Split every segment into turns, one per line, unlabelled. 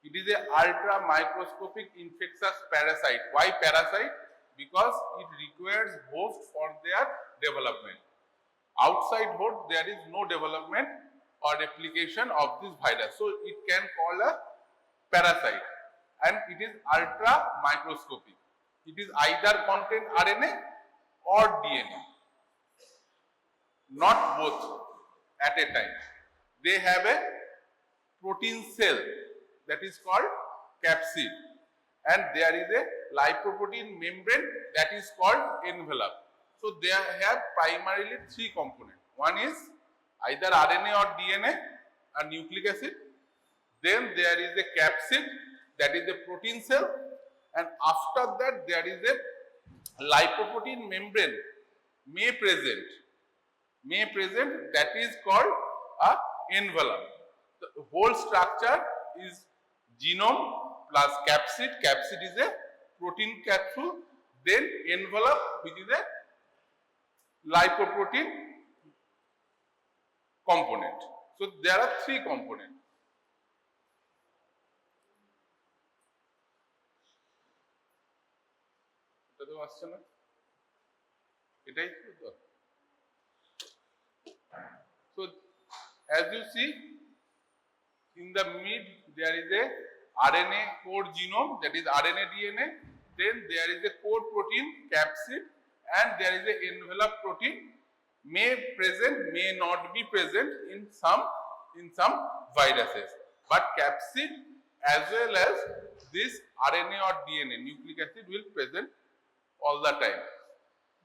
It is a ultra microscopic infectious parasite. Why parasite? Because it requires host for their development. Outside host, there is no development or replication of this virus. So it can call a parasite, and it is ultra microscopic. It is either contain RNA or DNA, not both at a time. They have a protein cell that is called capsid, and there is a lipoprotein membrane that is called envelope. So they have primarily three components. One is either RNA or DNA, a nucleic acid. Then there is a capsid, that is a protein cell, and after that there is a lipoprotein membrane may present, that is called a envelope. The whole structure is genome plus capsid. Capsid is a protein capsule, then envelope, which is a lipoprotein component. So there are three components. So as you see, in the mid there is a RNA core genome, that is RNA DNA. Then there is a core protein capsid, and there is a envelope protein, may present, may not be present in some viruses. But capsid as well as this RNA or DNA, nucleic acid, will present all the time.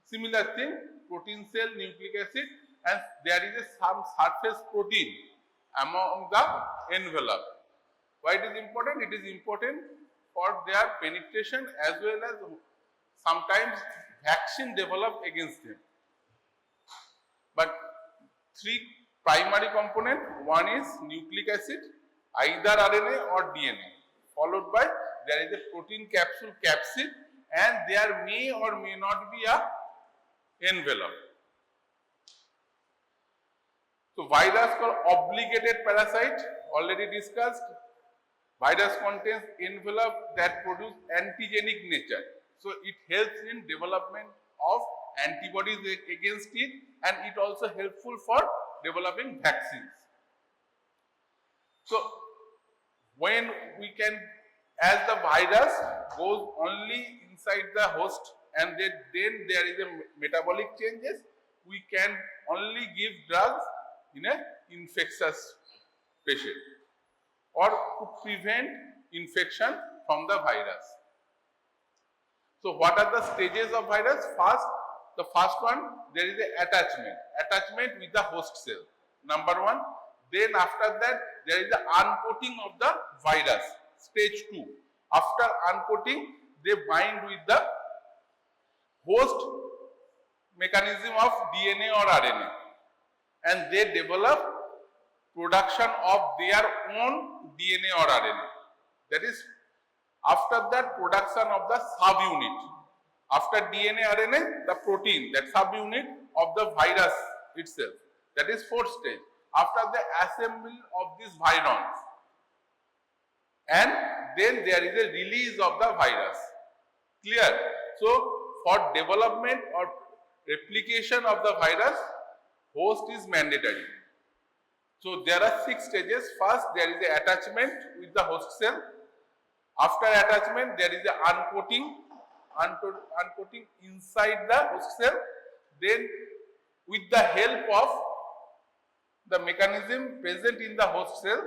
Similar thing, protein cell, nucleic acid, and there is some surface protein among the envelope. Why it is important? It is important for their penetration as well as sometimes vaccine developed against them. But three primary components, one is nucleic acid, either RNA or DNA, followed by there is a protein capsule, capsid, and there may or may not be a envelope. So virus called obligated parasite, already discussed. Virus contains envelope that produce antigenic nature. So it helps in development of antibodies against it, and it also helpful for developing vaccines. So when we can, as the virus goes only inside the host, and then there is a metabolic changes, we can only give drugs in a infectious patient or to prevent infection from the virus. So what are the stages of virus? The first one, there is a attachment with the host cell, number one. Then after that, there is the uncoating of the virus, stage 2. After uncoating, they bind with the host mechanism of DNA or RNA, and they develop production of their own DNA or RNA. That is, after that, production of the subunit. After DNA, RNA, the protein, that subunit of the virus itself. That is fourth stage. After the assembly of these virons, and then there is a release of the virus. Clear? So for development or replication of the virus, host is mandatory. So there are 6 stages. First, there is a attachment with the host cell. After attachment, there is a uncoating inside the host cell. Then with the help of the mechanism present in the host cell,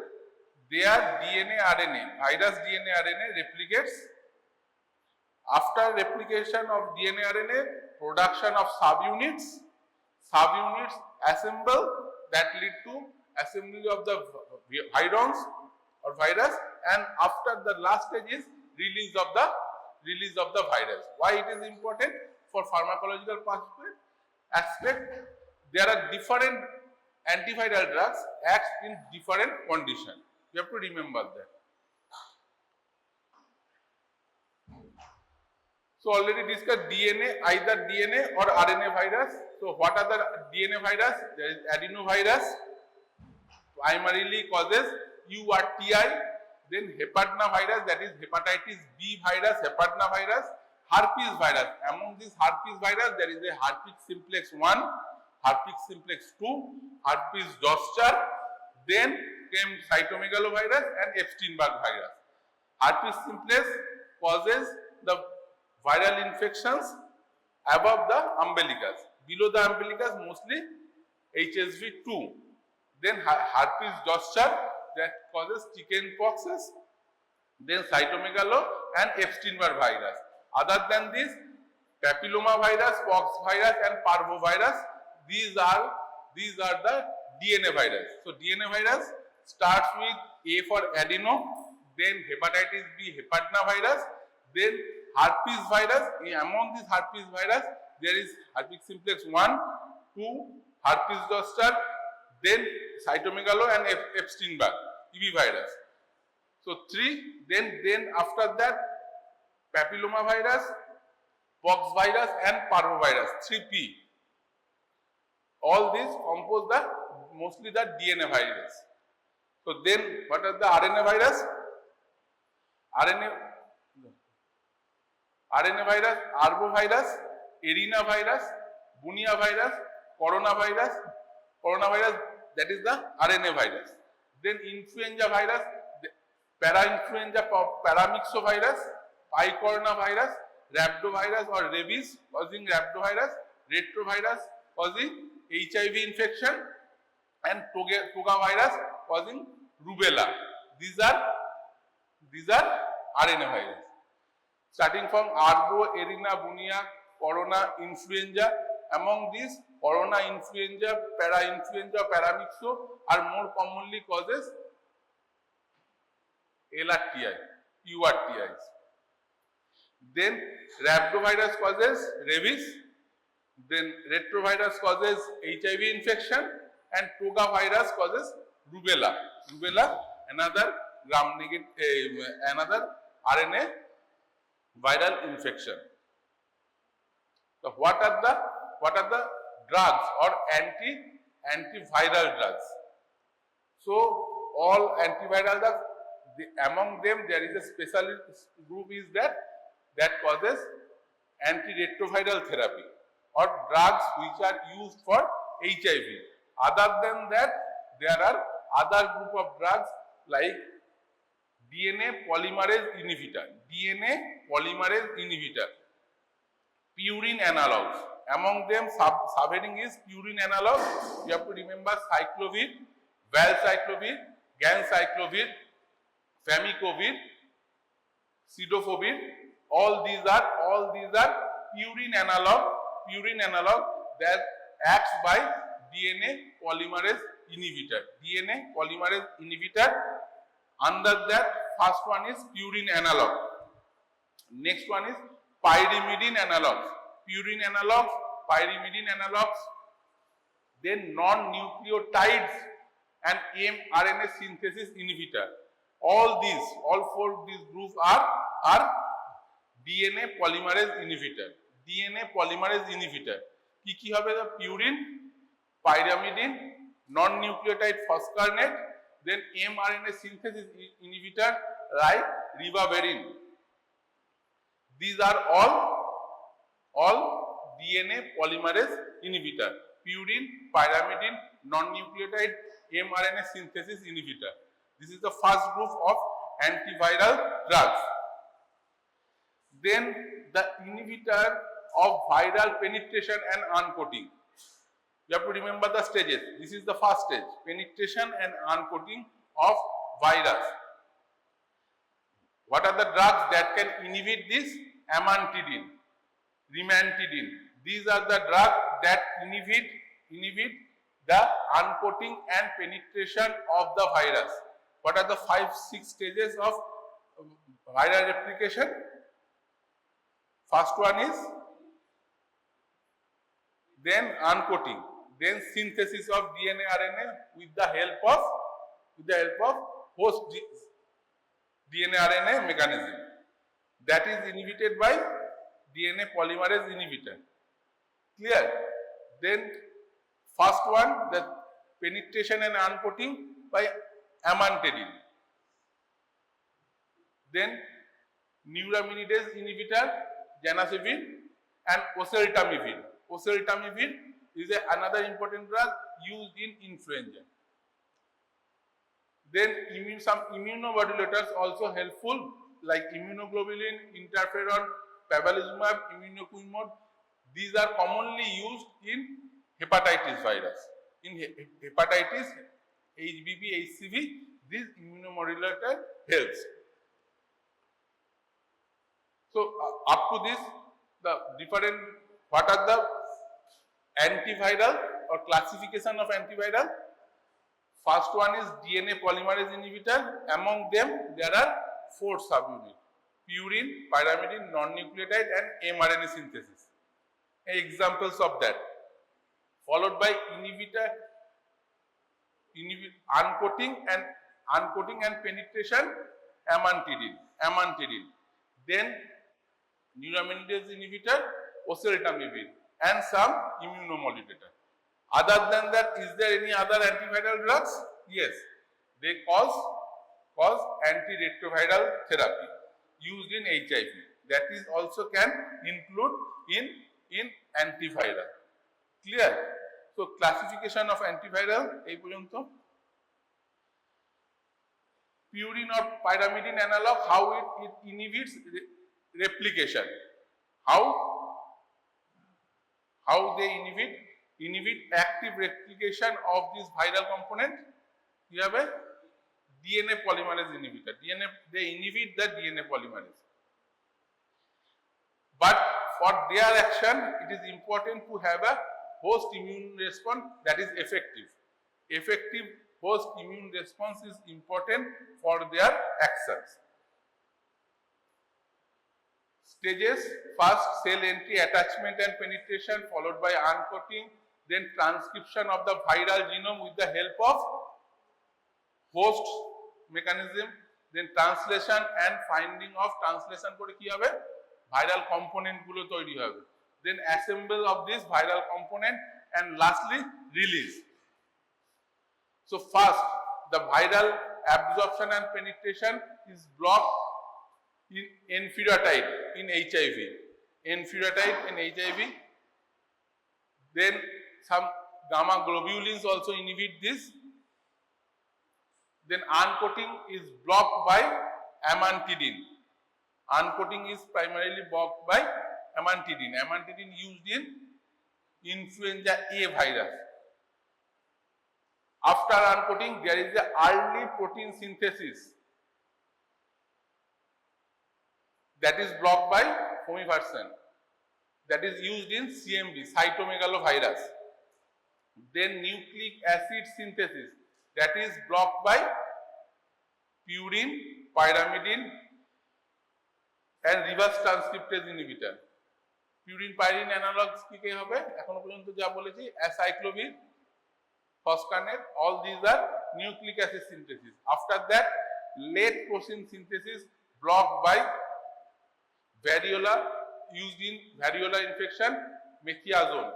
their DNA RNA, virus DNA RNA replicates. After replication of DNA RNA, production of subunits assemble, that lead to assembly of the virons or virus, and after the last stage is release of the virus. Why it is important? For pharmacological aspect, there are different antiviral drugs act in different conditions. You have to remember that. So already discussed DNA, either DNA or RNA virus. So what are the DNA virus? There is adenovirus, primarily causes URTI. Then hepatnavirus, that is hepatitis B virus, hepatnavirus, herpes virus. Among these herpes virus, there is a herpes simplex 1, herpes simplex 2, herpes zoster, then came cytomegalovirus and Epstein-Barr virus. Herpes simplex causes the viral infections above the umbilicus. Below the umbilicus, mostly HSV2. Then herpes zoster, that causes chicken poxes. Then cytomegalo and Epstein-Barr virus. Other than this, papillomavirus, pox virus and parvovirus, these are the DNA virus. So DNA virus starts with A for adeno, then hepatitis B, hepatnavirus, then herpes virus. Among these herpes virus, there is herpes simplex 1, 2, herpes zoster, then cytomegalo and Epstein-Barr, EB virus. So 3, then after that papillomavirus, pox virus and parvovirus, 3P. All these compose mostly the DNA virus. So then what are the RNA virus? RNA virus, arbovirus, arenavirus, bunia virus, coronavirus, that is the RNA virus. Then influenza virus, parainfluenza, paramyxovirus, picornavirus, rhabdovirus or rabies causing rhabdovirus, retrovirus causing HIV infection, and toga virus causing rubella. These are RNA virus. Starting from arbo, arena, bunia, corona, influenza. Among these, corona, influenza, parainfluenza, paramyxo are more commonly causes LRTI, URTIs. Then rhabdovirus causes rabies. Then retrovirus causes HIV infection, and toga virus causes rubella. Rubella, another another RNA viral infection. So what are the drugs or antiviral drugs? So all antiviral drugs, among them there is a special group is that causes antiretroviral therapy or drugs which are used for HIV. Other than that, there are other group of drugs like DNA polymerase inhibitor, purine analogs. Among them, subheading is purine analogs. You have to remember cyclovir, valcyclovir, ganciclovir, famicovir, cidofovir. All these are purine analog that acts by DNA polymerase inhibitor. Under that, first one is purine analog. Next one is pyrimidine analogs. Purine analogs, pyrimidine analogs. Then non-nucleotides and mRNA synthesis inhibitor. All four these groups are DNA polymerase inhibitor. কি হবে? The purine, pyrimidine, non-nucleotide phoscarnate, then mRNA synthesis inhibitor like ribavirin. These are all DNA polymerase inhibitor. Purine, pyrimidine, non-nucleotide, mRNA synthesis inhibitor. This is the first group of antiviral drugs. Then the inhibitor of viral penetration and uncoating. You have to remember the stages. This is the first stage, penetration and uncoating of virus. What are the drugs that can inhibit this? Amantadine, rimantadine. These are the drugs that inhibit the uncoating and penetration of the virus. What are the 5-6 stages of viral replication? First one is then uncoating, then synthesis of DNA RNA with the help of host DNA RNA mechanism that is inhibited by DNA polymerase inhibitor. Clear? Then first one, the penetration and uncoating by amantadine. then neuraminidase inhibitor, zanacivir, and oseltamivir. Oseltamivir is another important drug used in influenza. Then some immunomodulators also helpful, like immunoglobulin, interferon, pembrolizumab, immunoquimod. These are commonly used in hepatitis virus. In hepatitis, HBV, HCV, this immunomodulator helps. So up to this, the different, what are the antiviral or classification of antiviral? First one is DNA polymerase inhibitor. Among them, there are 4 subunits: purine, pyrimidine, non-nucleotide, and mRNA synthesis. Examples of that. Followed by uncoating and penetration, amantadine. Then neuraminidase inhibitor, oseltamivir, and some immunomodulator. Other than that, is there any other antiviral drugs? Yes, they cause antiretroviral therapy used in HIV. That is also can include in antiviral. Clear? So classification of antiviral, এই পর্যন্ত. Purine or pyrimidine analog, how it inhibits replication. How they inhibit active replication of this viral component. You have a DNA polymerase inhibitor. They inhibit the DNA polymerase. But for their action, it is important to have a host immune response that is effective. Effective host immune response is important for their actions. Stages: first, cell entry, attachment and penetration, followed by uncoating, then transcription of the viral genome with the help of host mechanism, then translation and finding of translation kore ki hobe viral component gulo toiri hobe, then assemble of this viral component, and lastly release. So first, the viral absorption and penetration is blocked in enfuratide in HIV. Enfuratide in HIV. Then some gamma globulins also inhibit this. Then uncoating is blocked by amantadine. Uncoating is primarily blocked by amantadine. Amantadine used in influenza A virus. After uncoating, there is the early protein synthesis that is blocked by polymerase, that is used in CMV, cytomegalovirus. Then nucleic acid synthesis that is blocked by purine, pyrimidine, and reverse transcriptase inhibitor. Purine pyrine analogs কি কি হবে এখনো পর্যন্ত যা বলেছি, acyclovir, phosphonate, all these are nucleic acid synthesis. After that, late protein synthesis blocked by variola, used in variola infection, methiazone,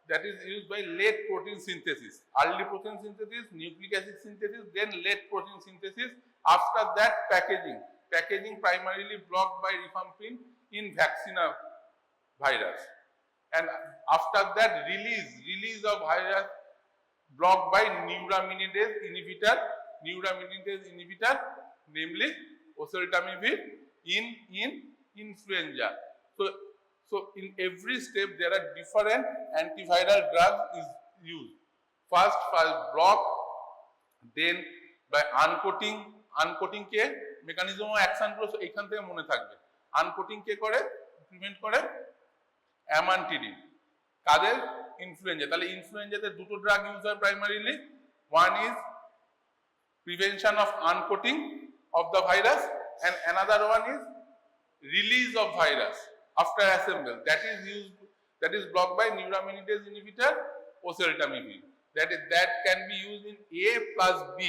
that is used by late protein synthesis. Early protein synthesis, nucleic acid synthesis, then late protein synthesis. After that, packaging primarily blocked by rifampin in vaccina virus, and after that release of virus blocked by neuraminidase inhibitor, namely oseltamivir in influenza. So in every step there are different antiviral drugs is used. First block, then by uncoating ke mechanism of action গুলো এখান থেকে মনে থাকবে। uncoating কে করে prevent করে amantadine, কাদের influenza. তাহলে ইনফ্লুয়েঞ্জাতে দুটো ড্রাগ ইউজ হয় primarily, one is prevention of uncoating of the virus and another one is release of virus after assemble, that is blocked by neuraminidase inhibitor, oseltamivir. That can be used in A plus B,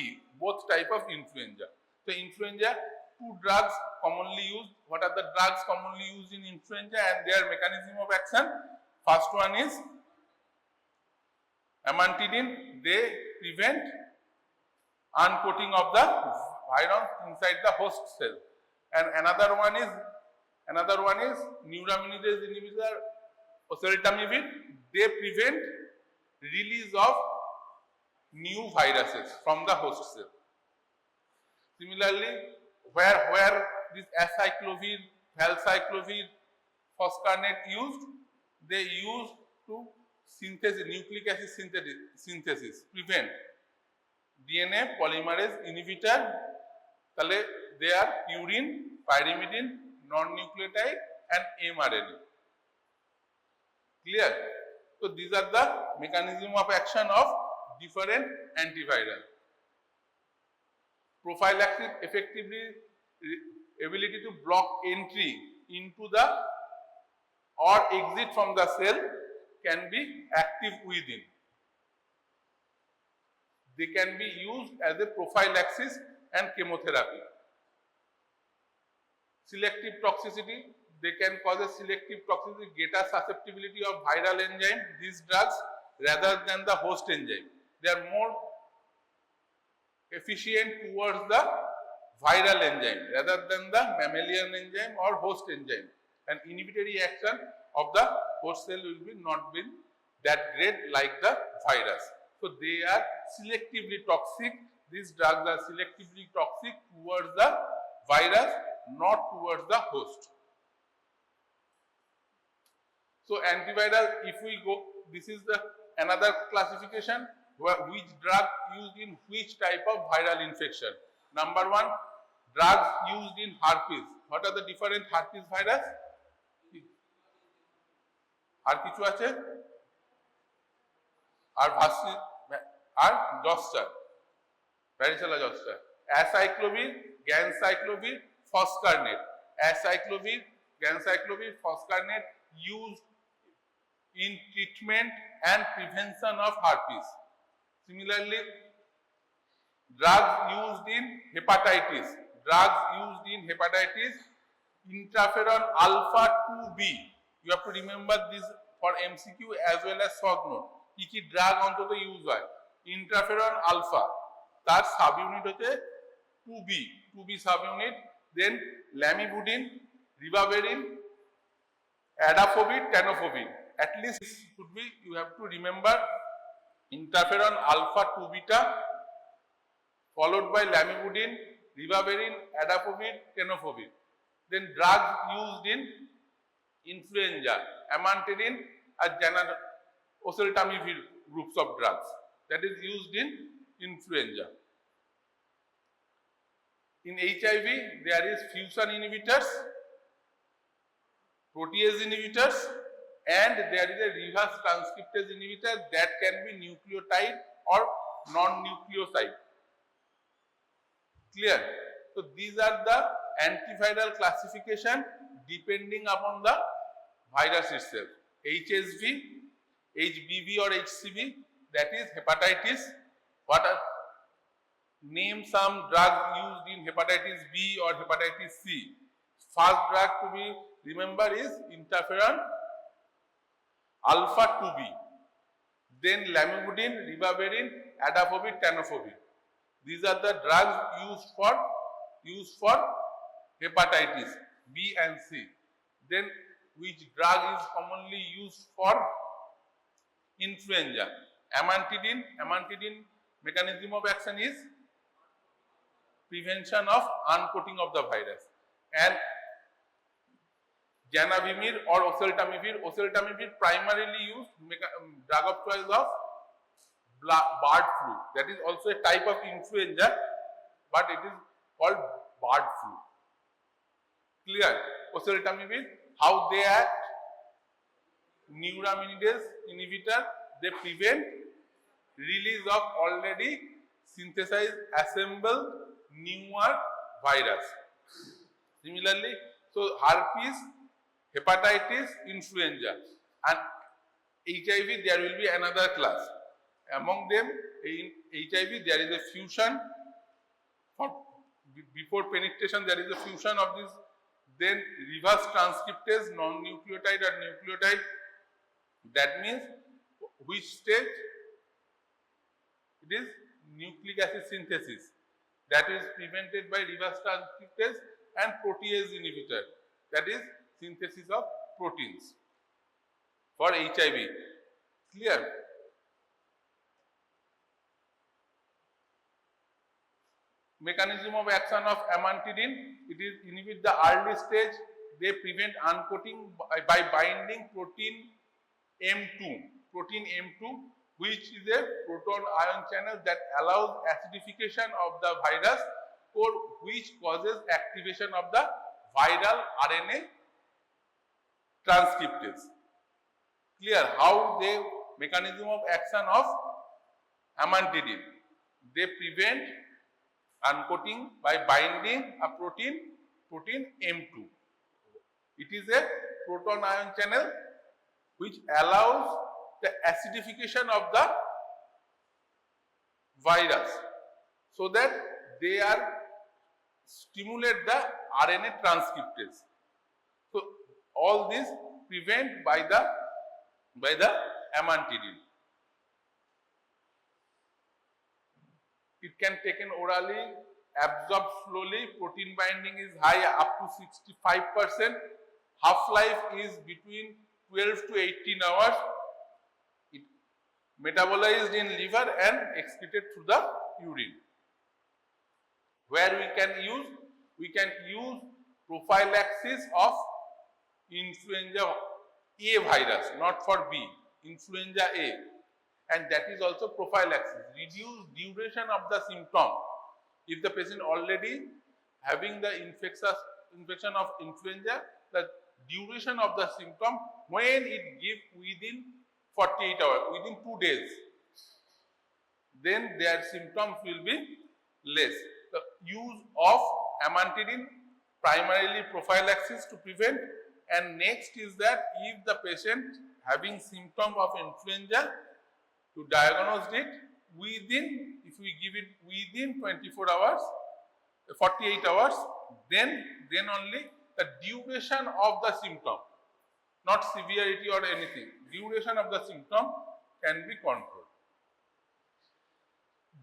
both type of influenza. So influenza, two drugs commonly used. What are the drugs commonly used in influenza and their mechanism of action? First one is amantadine. They prevent uncoating of the virus inside the host cell. And another one is neuraminidase inhibitor, oseltamivir. They prevent release of new viruses from the host cell. Similarly, where this acyclovir, valcyclovir, phoscarnet used, they used to synthesis, nucleic acid synthesis, prevent DNA polymerase inhibitor. They are purine, pyrimidine, non-nucleotide and mRNA. Clear? So these are the mechanism of action of different antiviral. Prophylaxis effectively ability to block entry into the or exit from the cell can be active within. They can be used as a prophylaxis and chemotherapy. Selective toxicity, they can cause a selective toxicity, greater susceptibility of viral enzyme, these drugs, rather than the host enzyme. They are more efficient towards the viral enzyme rather than the mammalian enzyme or host enzyme. And inhibitory action of the host cell will be not be that great like the virus. So they are selectively toxic. These drugs are selectively toxic towards the virus, not towards the host. So antiviral, if we go, this is the another classification where which drug used in which type of viral infection. Number one, drugs used in herpes. What are the different herpes virus? আর কিছু আছে আর zoster, varicella zoster, acyclovir, ganciclovir, phoscarnet. Acyclovir, ganciclovir, phoscarnet used in treatment and prevention of herpes. Similarly, drugs used in hepatitis. Interferon alpha 2b. You have to remember this for MCQ as well as short note. কি drug অন্তত use হয়? Interferon alpha. তার subunit হচ্ছে 2b subunit, then lamivudine, ribavirin, adafovir, tenofovir. At least this could be, you have to remember interferon alpha 2 beta followed by lamivudine, ribavirin, adafovir, tenofovir. Then drugs used in influenza, amantadine and oseltamivir groups of drugs that is used in influenza. In HIV, there is fusion inhibitors, protease inhibitors, and there is a reverse transcriptase inhibitor that can be nucleotide or non-nucleoside. Clear? So these are the antiviral classification depending upon the virus itself. HSV, HBV or HCV, that is hepatitis. What are name some drugs used in hepatitis B or hepatitis C. First drug to be remember is interferon alpha 2b. Then lamivudine, ribavirin, adafovir, tenofovir. These are the drugs used for hepatitis B and C. Then which drug is commonly used for influenza? Amantadine mechanism of action is prevention of uncoating of the virus. And janavimir or oseltamivir primarily used drug of choice of bird flu. That is also a type of influenza, but it is called bird flu. Clear? Oseltamivir, how they act? Neuraminidase inhibitor, they prevent release of already synthesized assembled newer virus. Similarly, so herpes, hepatitis, influenza, and HIV, there will be another class. Among them, in HIV, there is a fusion. Before penetration, there is a fusion of this. Then reverse transcriptase, non-nucleotide or nucleotide. That means which stage? It is nucleic acid synthesis. That is prevented by reverse transcriptase and protease inhibitor, that is synthesis of proteins for HIV. Clear? Mechanism of action of amantadine, it is inhibit the early stage. They prevent uncoating by binding protein M2, which is a proton ion channel that allows acidification of the virus, or which causes activation of the viral RNA transcriptase. Clear? How the mechanism of action of amantadine? They prevent uncoating by binding a protein M2. It is a proton ion channel which allows the acidification of the virus, so that they are stimulate the RNA transcriptase. So all this prevent by the amantadine. It can taken orally, absorbed slowly, protein binding is high up to 65%, half-life is between 12 to 18 hours, it metabolized in liver and excreted through the urine. Where we can use prophylaxis of influenza A virus, not for B, influenza A. And that is also prophylaxis. Reduce duration of the symptom. If the patient already having the infection of influenza, the duration of the symptom, when it gives within 48 hours, within 2 days, then their symptoms will be less. The use of amantadine, primarily prophylaxis to prevent, and next is that if the patient having symptom of influenza, to diagnose it within, if we give it within 24 hours, 48 hours, then only the duration of the symptom, not severity or anything, duration of the symptom can be controlled.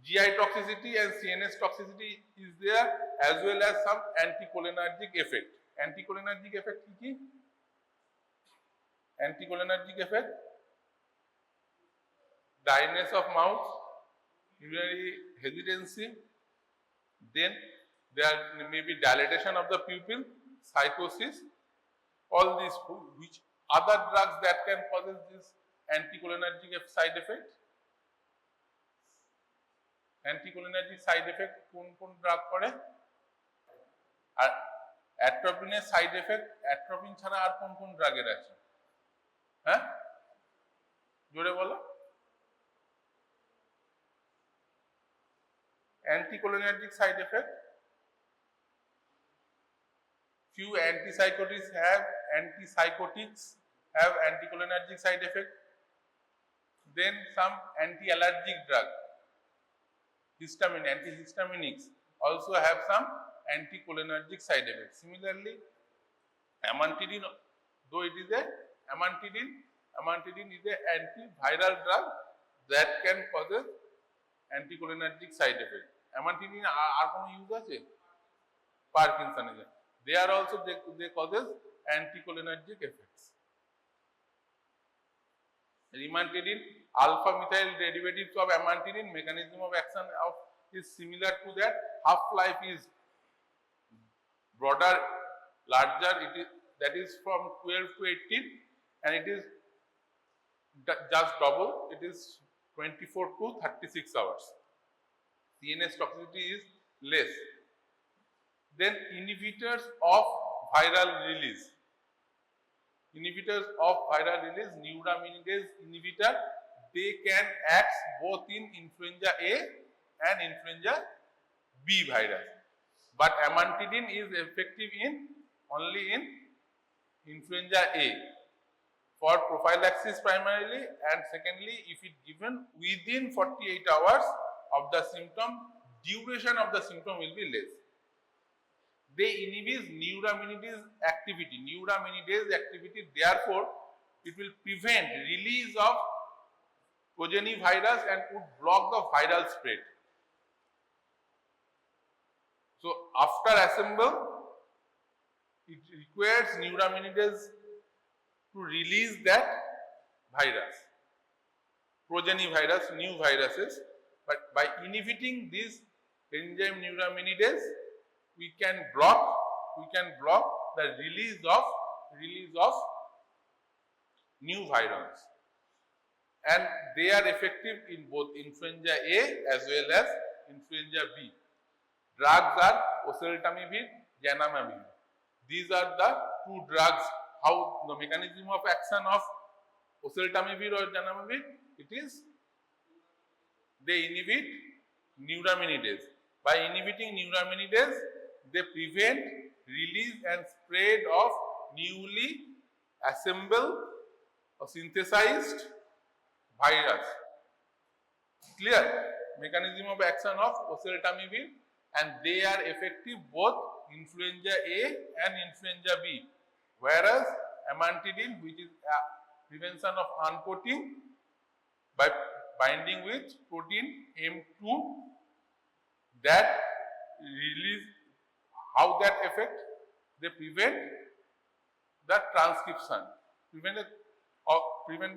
GI toxicity and CNS toxicity is there, as well as some anticholinergic effect. Anticholinergic effect ki? Anticholinergic effect, dryness of mouth, urinary hesitancy, then there may be dilatation of the pupil, psychosis, all these, which other drugs that can cause this anticholinergic side effect? Anticholinergic side effect কোন drug করে? আর atropine side effect, atropine ছাড়া আর কোন drug এর আছে? হ্যাঁ, জোরে বলো। Anticholinergic side effect, few antipsychotics have anticholinergic side effect. Then some anti-allergic drug, antihistaminics also have some anticholinergic side effects. Similarly, amantadine, though it is amantadine is a antiviral drug that can cause anticholinergic side effect. Amantadine are কোনো use আছে? Parkinsonism. They are also they causes anticholinergic effects. Amantadine, alpha methyl derivatives of amantadine, mechanism of action of is similar to that. Half-life is broader, larger. It is that is from 12 to 18, and it is just double. It is 24 to 36 hours. CNS toxicity is less. Then inhibitors of viral release. Neuraminidase inhibitor, they can act both in influenza A and influenza B virus. But amantadine is effective only in influenza A. For prophylaxis primarily, and secondly, if it given within 48 hours of the symptom, duration of the symptom will be less. They inhibit neuraminidase activity, therefore it will prevent release of progeny virus and would block the viral spread. So after assemble, it requires neuraminidase to release that virus, progeny virus, new viruses. But by inhibiting this enzyme neuraminidase, we can block the release of new virions, and they are effective in both influenza A as well as influenza B. Drugs are oseltamivir, zanamivir. These are the two drugs. How the mechanism of action of oseltamivir or zanamivir? It is they inhibit neuraminidase. By inhibiting neuraminidase, they prevent release and spread of newly assembled or synthesized virus. Clear? Mechanism of action of oseltamivir, and they are effective both influenza A and influenza B. Whereas amantadine, which is prevention of uncoating by binding with protein M2, that release, how that affect? They prevent the transcription, prevent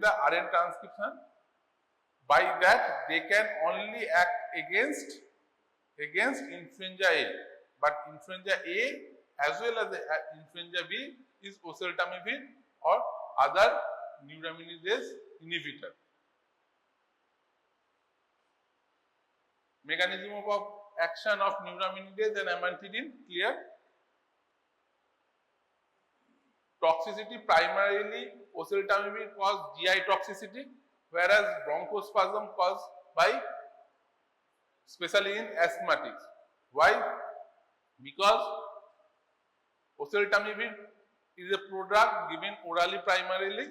the RNA transcription. By that, they can only act against influenza A, but influenza A as well as influenza B is oseltamivir or other neuraminidase inhibitor. Mechanism of action of neuraminidase and amantadine, clear? Toxicity, primarily oseltamivir cause GI toxicity, whereas bronchospasm caused by, especially in asthmatics. Why? Because oseltamivir is a prodrug given orally primarily,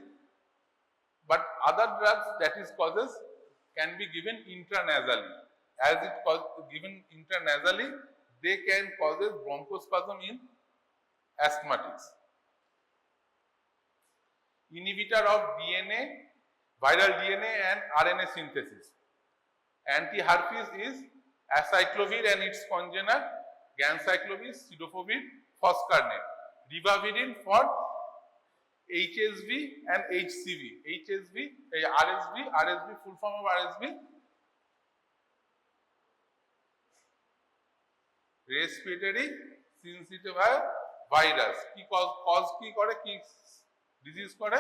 but other drugs that is causes can be given intranasally. As it given intranasally, they can causes bronchospasm in asthmatics. Inhibitor of DNA, viral DNA and RNA synthesis. Anti-herpes is acyclovir and its congener ganciclovir, cidofovir, foscarnet. Ribavirin for HSV and HCV. RSV, full form of RSV, respiratory syncytial virus. কি cause কি করে, কি disease করে?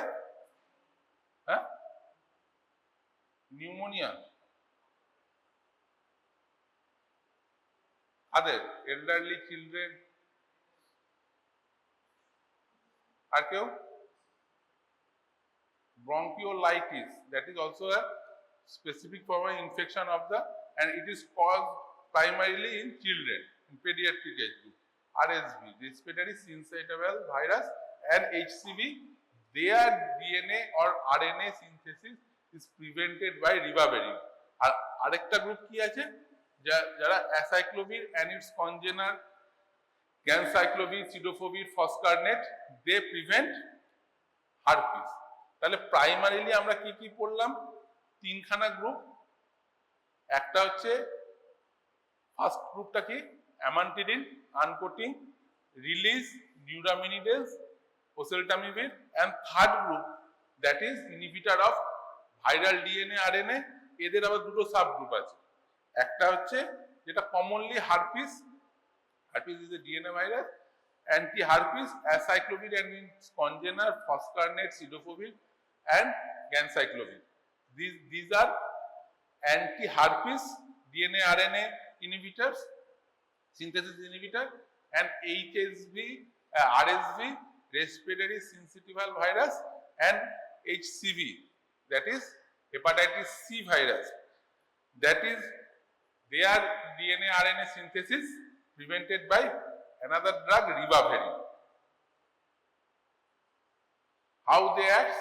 হ্যাঁ, pneumonia. আদের elderly children, আর কেউ? Bronchiolitis, that is also a specific form of infection of the, and it is caused primarily in children, in pediatric age group. RSV, respiratory syncytial virus, and HCV, their DNA or RNA synthesis is prevented by ribavirin. আর আরেকটা group কি আছে, যারা acyclovir and its congener ganciclovir, cidofovir, foscarnet, they prevent herpes. তাহলে primarily আমরা কি কি পড়লাম? তিনখানা গ্রুপ। একটা হচ্ছে ফার্স্ট গ্রুপটা কি, amantadine, uncoating, release neuraminidase, oseltamivir, and third group that is inhibitor of viral DNA RNA. এদের আবার দুটো সাব গ্রুপ আছে। একটা হচ্ছে যেটা commonly herpes is a DNA virus, anti-herpes, acyclovir and its congener, foscarnet, cidofovir and ganciclovir. These are anti-herpes DNA RNA inhibitors, synthesis inhibitor, and HSV, RSV, respiratory syncytial virus, and HCV, that is Hepatitis C virus. That is their DNA RNA synthesis prevented by another drug, ribavirin. How they act?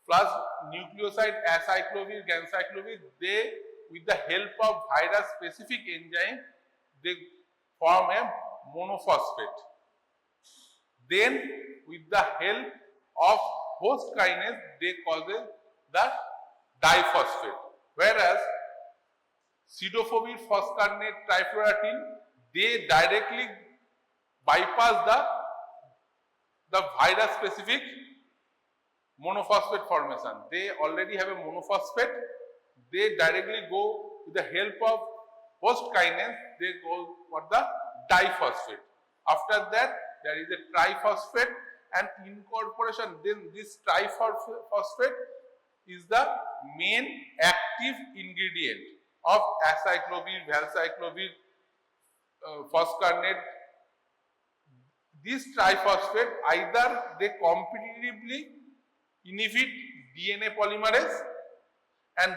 Plus nucleoside acyclovir, ganciclovir, they with the help of virus specific enzyme, they form a monophosphate. Then with the help of host kinase, they causes the diphosphate. Whereas cidofovir, foscarnet, trifluorotin, they directly bypass the the virus specific monophosphate formation. They already have a monophosphate. They directly go with the help of host kinase, they go for the diphosphate. After that, there is a triphosphate and incorporation. Then this triphosphate is the main active ingredient of acyclovir, valcyclovir, phoscarnate. This triphosphate either they competitively inhibit DNA polymerase, and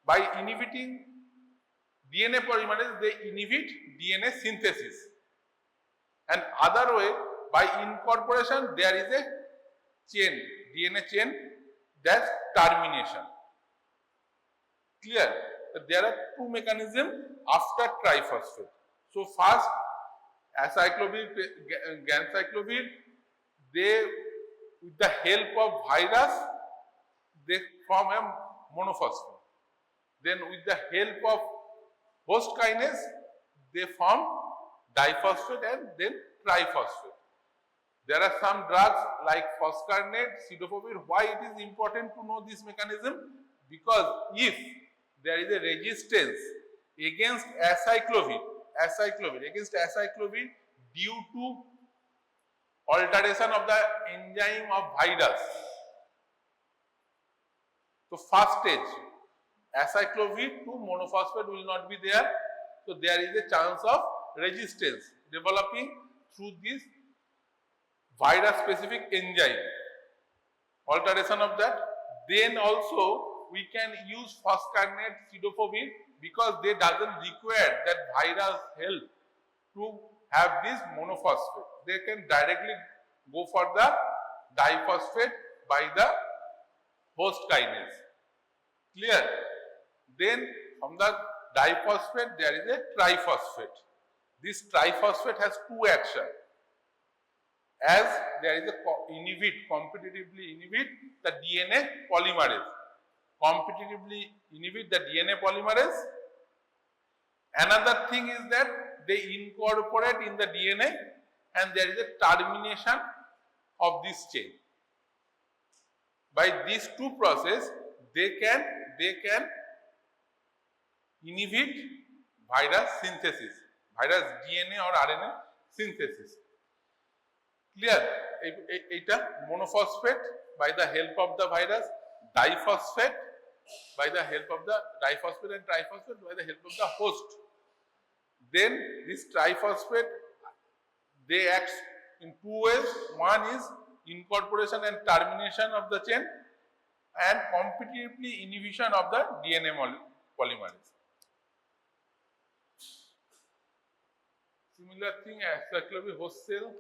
by inhibiting DNA polymerase they inhibit DNA synthesis, and other way by incorporation there is a chain, DNA chain, that's termination. Clear? There are two mechanisms after triphosphate. So first acyclovir, ganciclovir, they with the help of virus they form a monophosphate. Then with the help of host kinase they form diphosphate and then triphosphate. There are some drugs like phoscarnate, cidofovir. Why it is important to know this mechanism? Because if there is a resistance against acyclovir due to alteration of the enzyme of virus. So first stage, acyclovir to monophosphate will not be there. So there is a chance of resistance developing through this virus specific enzyme. Alteration of that. Then also we can use phoscarnate, cidofovir, because they doesn't require that virus help to have this monophosphate. They can directly go for the diphosphate by the host kinase. Clear? Then from the diphosphate there is a triphosphate. This triphosphate has two actions. As there is a competitively inhibit the DNA polymerase. Competitively inhibit the DNA polymerase. Another thing is that they incorporate in the DNA and there is a termination of this chain. By these two processes, they can inhibit virus synthesis, virus DNA or RNA synthesis. Clear? Eta monophosphate by the help of the virus, diphosphate by the help of the diphosphate and triphosphate by the help of the host. Then this triphosphate, they act in two ways. One is incorporation and termination of the chain and competitively inhibition of the DNA polymerase. Similar thing as acyclovir host cell.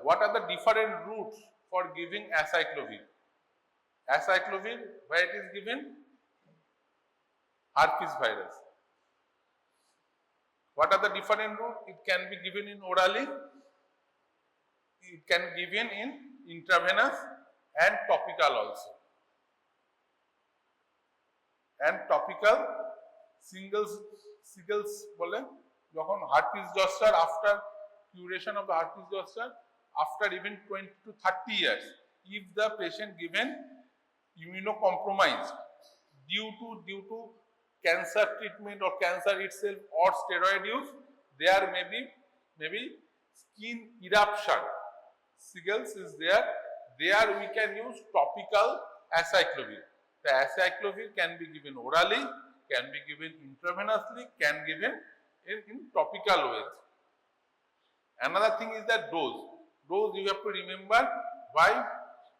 What are the different routes for giving acyclovir? Acyclovir, where it is given? Herpes virus. What are the different routes? It can be given in orally, it can be given in intravenous and topical also. And topical shingles bole, যখন herpes zoster, after curation of the herpes zoster, after even 20 to 30 years, if the patient given immunocompromised due to cancer treatment or cancer itself or steroid use, there may be skin eruption. Shingles is there. There we can use topical acyclovir. The acyclovir can be given orally, can be given intravenously, can be given in topical ways. Another thing is that dose. Dose you have to remember. Why?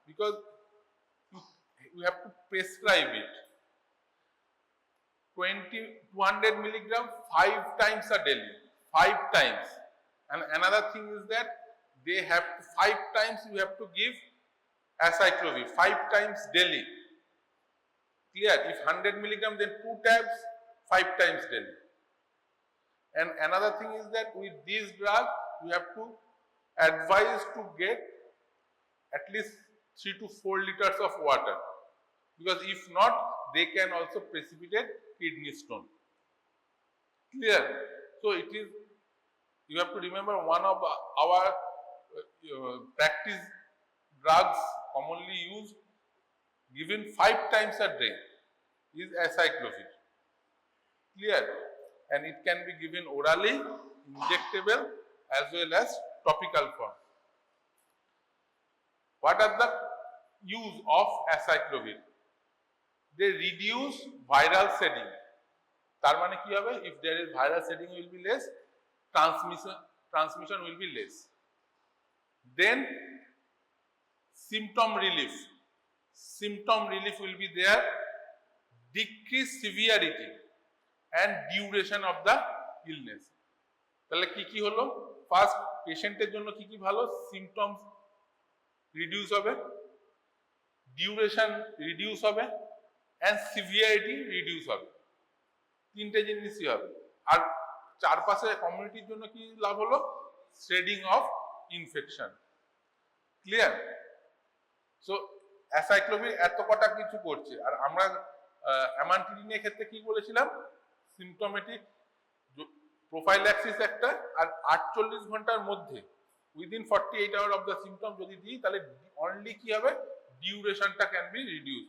Because you have to prescribe it. 200 milligram 5 times a daily. 5 times. And another thing is that they have to 5 times you have to give acyclovir. 5 times daily. Clear? If 100 milligram, then 2 tabs, 5 times daily. And another thing is that with this drug, you have to advise to get at least 3 to 4 liters of water, because if not, they can also precipitate kidney stone. Clear? So it is, you have to remember, one of our practice drugs commonly used, given 5 times a day, is acyclovir. Clear? And it can be given orally, injectable, as well as topical form. What are the use of acyclovir? They reduce viral shedding. তার মানে কি হবে? If there is viral shedding will be less, transmission will be less. Then symptom relief. Symptom relief will be there. Decrease severity and duration of the illness. তাহলে কি হলো? First পেশেন্টের জন্য কি ভালো? সিমটমস রিডিউস হবে, ডিউরেশন রিডিউস হবে, and severity reduce হবে। তিনটে জিনিসই হবে। আর চারপাশে কমিউনিটির জন্য কি লাভ হলো? Spreading of infection. Clear? So acyclovir এত কটা কিছু করছে। আর আমরা অ্যামান্টিডিনের ক্ষেত্রে কি বলেছিলাম? সিমটোমেটিক প্রোফাইল্যাক্সিস একটা, আর 48 ঘন্টার মধ্যে within 48 hour of the symptom যদি দিই, তাহলে অনলি কি হবে? ডিউরেশনটা can be reduce.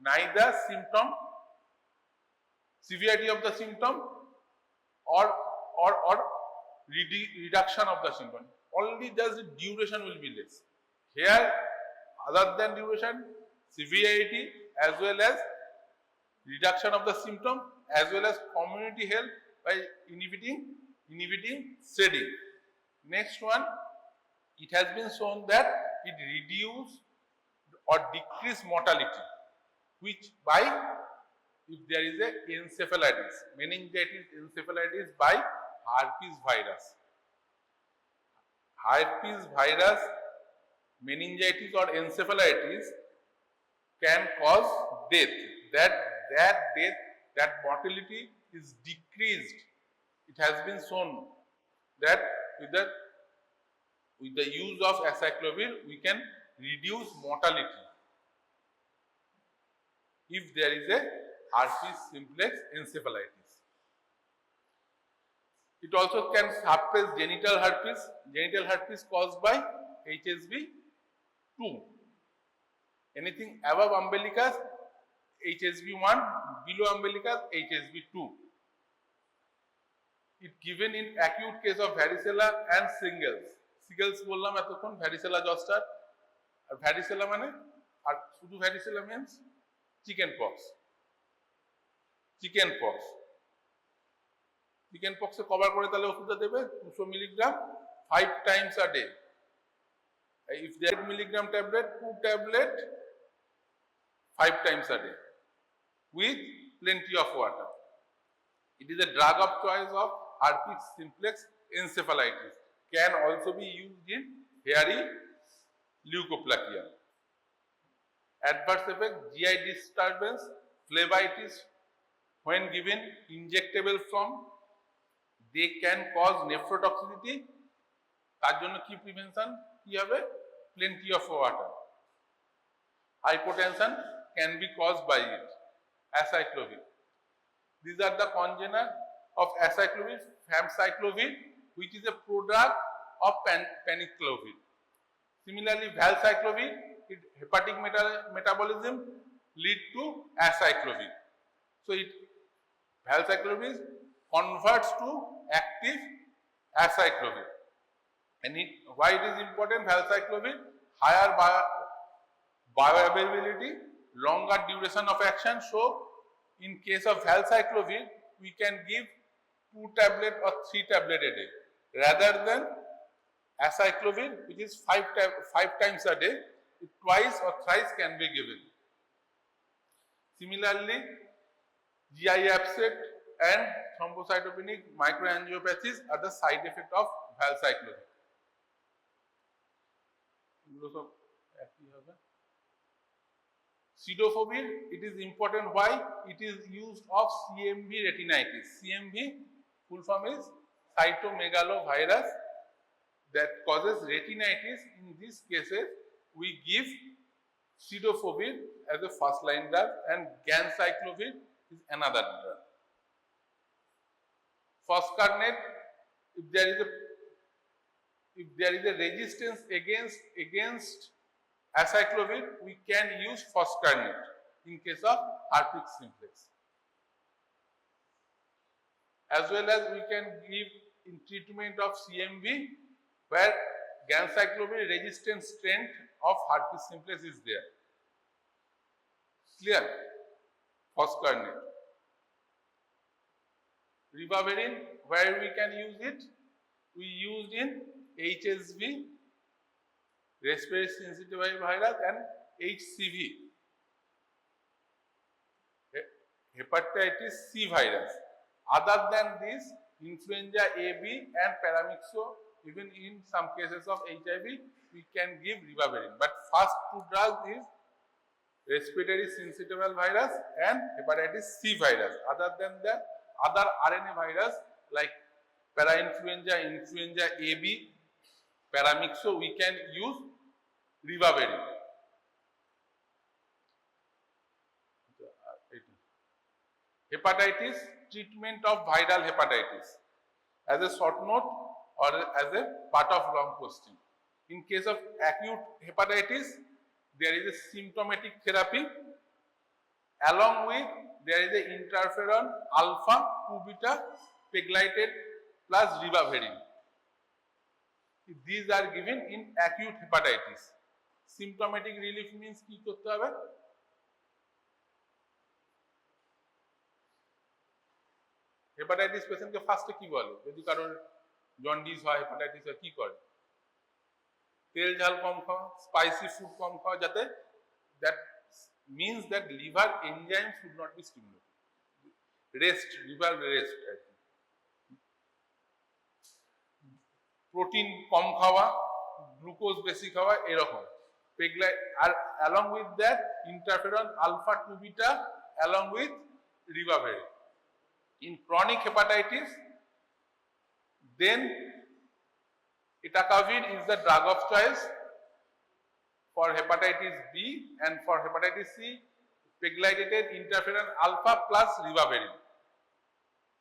Neither symptom severity of the symptom or reduction of the symptom, only just the duration will be less. Here, other than duration, severity as well as reduction of the symptom as well as community health by inhibiting shedding. Next one, it has been shown that it reduce or decrease mortality, which by if there is a encephalitis, meningitis encephalitis by herpes virus. Herpes virus, meningitis or encephalitis can cause death. That death, that mortality is decreased. It has been shown that with the use of acyclovir, we can reduce mortality if there is a herpes simplex encephalitis. It also can suppress genital herpes caused by HSV-2. Anything above umbilicus, HSV-1, below umbilicus, HSV-2. It given in acute case of varicella and shingles. Shingles বললাম এতক্ষণ, varicella zoster, আর varicella মানে, আর শুধু varicella means chicken pox. Chicken পক্সে cover করে তাহলে ওষুধটা দেবে 200 milligram 5 times a day. If there is milligram tablet, 2 tablet 5 times a day with plenty of water. It is a drug of choice of herpes simplex encephalitis. Can also be used in hairy leukoplakia. Adverse effect: GI disturbance, phlebitis. When given injectable form, they can cause nephrotoxicity. তার জন্য কি prevention কি হবে? Plenty of water. Hypotension can be caused by it. Acyclovir. These are the congener of acyclovir, famciclovir, which is a prodrug of paniclovir. Similarly, valciclovir, hepatic metabolism lead to acyclovir. So valciclovir converts to active acyclovir. And why it is important? Valciclovir, higher bioavailability, longer duration of action. So in case of valciclovir, we can give 2 tablet or 3 tablet a day, rather than acyclovir, which is 5 times a day, twice or thrice can be given. Similarly, GI upset and thrombocytopenic microangiopathies are the side effect of valciclovir. Pseudofovir, it is important. Why? It is used of CMV retinitis. CMV full form is cytomegalovirus, that causes retinitis. In these cases, we give cidofovir as a first line drug and ganciclovir is another drug. Foscarnet, if there is a resistance against acyclovir, we can use foscarnet in case of herpes simplex. As well as we can give in treatment of CMV, where ganciclovir resistant strength of herpes simplex is there. Clear? Foscarnet. Ribavirin, where we can use it? We used in HSV, respiratory syncytial virus, and HCV, Hepatitis C virus. Other than this, influenza A, B, and paramyxo, even in some cases of HIV, we can give ribavirin. But first two drugs is respiratory syncytial virus and Hepatitis C virus. Other than that, other RNA virus like parainfluenza, influenza AB, paramyxo, we can use ribavirin. Hepatitis, treatment of viral hepatitis. As a short note or as a part of long question. In case of acute hepatitis, there is a symptomatic therapy. Along with there is a interferon alpha 2 beta pegylated plus ribavirin. These are given in acute hepatitis. Symptomatic relief means কি করতে হবে? Hepatitis পেশেন্টকে ফার্স্টে কি বলে? যদি কারোর jaundice হয়, হেপাটাইটিস হয়, কি করে? তেল ঝাল কম খাওয়া, স্পাইসি ফুড কম খাওয়া, যাতে that means that liver enzymes should not be stimulated. Rest, liver rest. Protein কম খাওয়া, গ্লুকোজ বেশি খাওয়া, এরকম। আর along with that interferon alpha 2 beta along with ribavirin. In chronic hepatitis, then acyclovir is the drug of choice. For hepatitis B and for hepatitis C, pegylated interferon alpha plus ribavirin.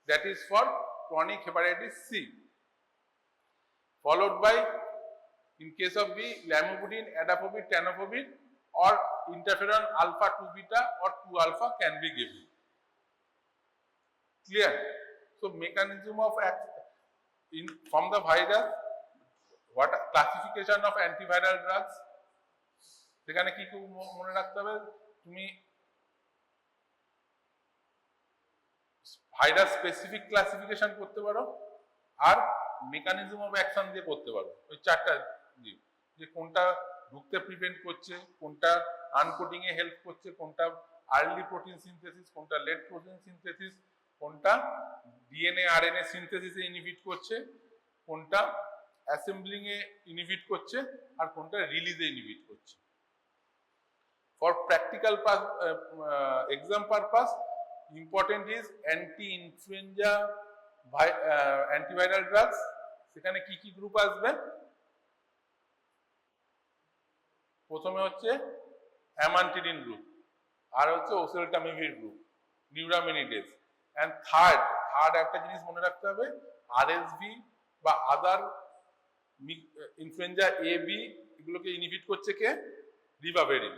That is for chronic hepatitis C. Followed by, in case of B, lamivudine, adafovir, tenofovir, or interferon alpha 2 beta or 2 alpha can be given. Clear? So mechanism of action from the virus, what classification of antiviral drugs? সেখানে কি মনে রাখতে হবে? তুমি virus specific classification করতে পারো আর mechanism of action দিয়ে করতে পারো। ওই চারটা দিয়ে, যে কোনটা ঢুকতে প্রিভেন্ট করছে, কোনটা আনকোডিং এ হেল্প করছে, কোনটা আর্লি প্রোটিন সিনথেসিস, কোনটা লেট প্রোটিন সিনথেসিস, কোনটা ডিএনএ আরএনএ সিনথেসিসে ইনহিবিট করছে, কোনটা অ্যাসেম্বলিং এ ইনহিবিট করছে, আর কোনটা রিলিজে ইনহিবিট করছে। For practical exam purpose, important is anti-influenza antiviral drugs. সেখানে কি কি গ্রুপ আসবে? প্রথমে হচ্ছে অ্যামান্টিডিন গ্রুপ, আর হচ্ছে ওসেলটামিভির গ্রুপ, নিউরামিনিডেজ, এন্ড থার্ড একটা জিনিস মনে রাখতে হবে, আরএসভি বা আদার ইনফ্লুয়েঞ্জা এ বি, এগুলোকে ইনহিবিট করছে কে? রিবাভিরিন।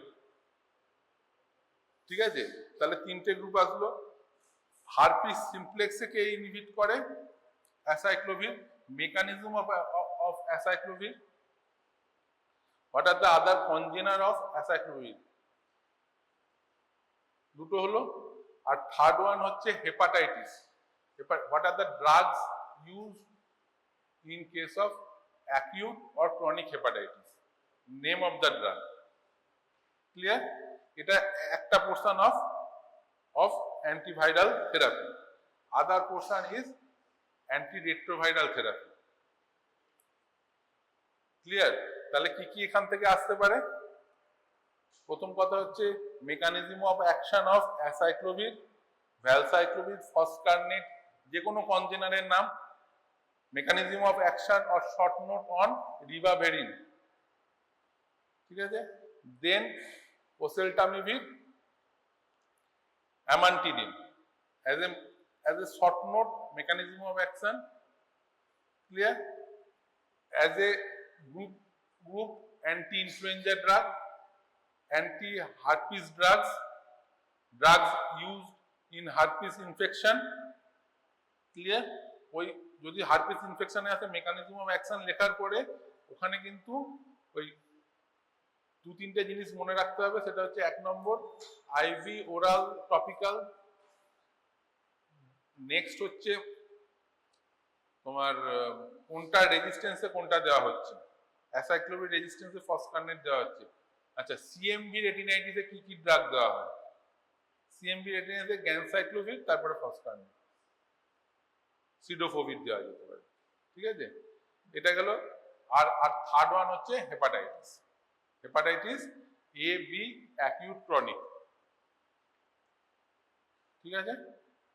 ঠিক আছে, তাহলে তিনটে গ্রুপ আসলো। হার্পিস সিমপ্লেক্সে কে ইনহিবিট করে? Acyclovir. Mechanism of acyclovir, what are the other congener of acyclovir, দুটো হলো। আর থার্ড ওয়ান হচ্ছে hepatitis, what are the drugs use in case of acute or chronic hepatitis, name of the drug. Clear? এটা একটা portion of antiviral therapy. Other portion is antiretroviral therapy. Clear? তাহলে কি কি এখান থেকে আসতে পারে? প্রথম কথা হচ্ছে mechanism of action of acyclovir, valacyclovir, foscarnet, যে কোনো কনজেনারের নাম। Mechanism of action or short note on ribavirin. ঠিক আছে? দেন oseltamivir, amantadine as a short note mechanism of action, clear? As a group anti-influenza drug, anti-herpes drugs used in herpes infection, clear? ওই যদি herpes ইনফেকশনে আছে mechanism of action লেখার পরে ওখানে কিন্তু ওই দু তিনটে জিনিস মনে রাখতে হবে, সেটা হচ্ছে 1 নম্বর আইভি ওরাল টপিক্যাল, নেক্সট হচ্ছে তোমার কোনটা রেজিস্ট্যান্সে কোনটা দেওয়া হচ্ছে, অ্যাসাইক্লোভির রেজিস্ট্যান্সে ফসকারনেট দেওয়া হচ্ছে। আচ্ছা, সিএমভি রেটিনাইটিসে কি কি ড্রাগ দেওয়া হয়? সিএমভি রেটিনাইটিসে গ্যানসাইক্লোভির, তারপরে ফসকারনেট, সিডোফোভির দেওয়া যেতে পারে, ঠিক আছে? এটা গেল। আর থার্ড ওয়ান হচ্ছে hepatitis A B acute chronic, ঠিক আছে?